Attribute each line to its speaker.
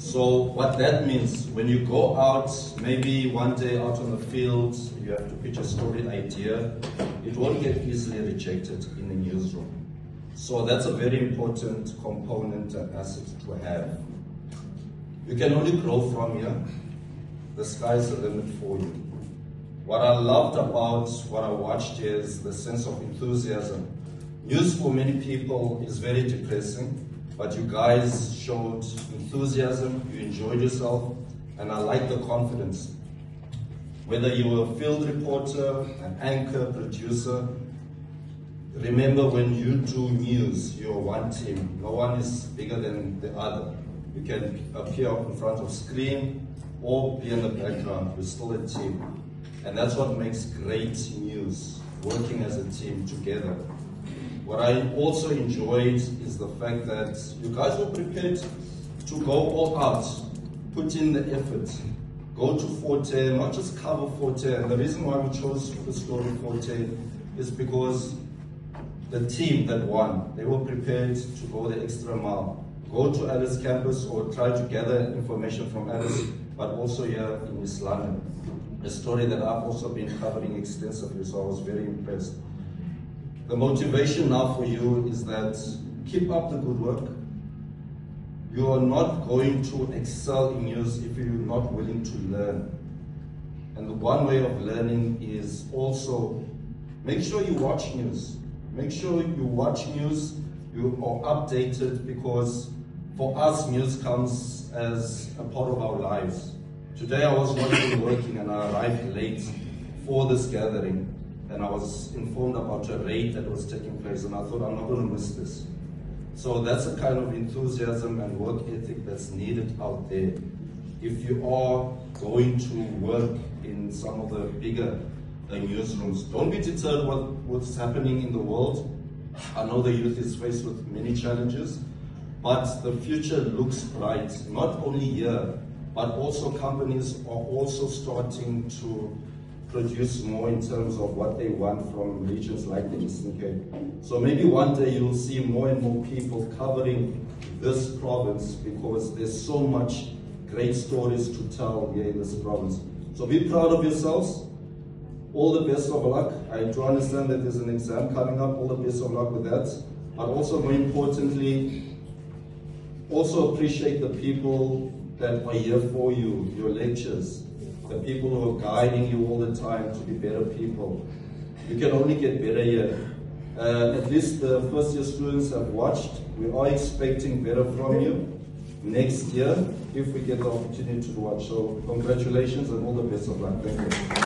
Speaker 1: So what that means, when you go out, maybe one day out on the field, you have to pitch a story idea, it won't get easily rejected in the newsroom. So that's a very important component and asset to have. You can only grow from here. The sky's the limit for you. What I loved about what I watched is the sense of enthusiasm. News for many people is very depressing, but you guys showed enthusiasm, you enjoyed yourself, and I like the confidence. Whether you were a field reporter, an anchor, producer, remember when you do news, you're one team. No one is bigger than the other. You can appear in front of screen or be in the background, you're still a team. And that's what makes great news, working as a team together. What I also enjoyed is the fact that you guys were prepared to go all out, put in the effort, go to Forte, not just cover Forte. And the reason why we chose the story Forte is because the team that won, they were prepared to go the extra mile, go to Alice campus or try to gather information from Alice, but also here in East London. A story that I've also been covering extensively, so I was very impressed. The motivation now for you is that keep up the good work. You are not going to excel in news if you're not willing to learn. And the one way of learning is also make sure you watch news. Make sure you watch news, you are updated, because for us news comes as a part of our lives. Today I was working and I arrived late for this gathering. And I was informed about a raid that was taking place, and I thought, I'm not going to miss this. So that's a kind of enthusiasm and work ethic that's needed out there. If you are going to work in some of the bigger newsrooms, don't be deterred what's happening in the world. I know the youth is faced with many challenges, but the future looks bright, not only here, but also companies are also starting to produce more in terms of what they want from regions like the Eastern Cape. So maybe one day you'll see more and more people covering this province, because there's so much great stories to tell here in this province. So be proud of yourselves. All the best of luck. I do understand that there's an exam coming up. All the best of luck with that. But also, more importantly, also appreciate the people that are here for you, your lectures, the people who are guiding you all the time to be better people. You can only get better here. At least the first year students have watched. We are expecting better from you next year if we get the opportunity to watch. So congratulations and all the best of luck. Thank you.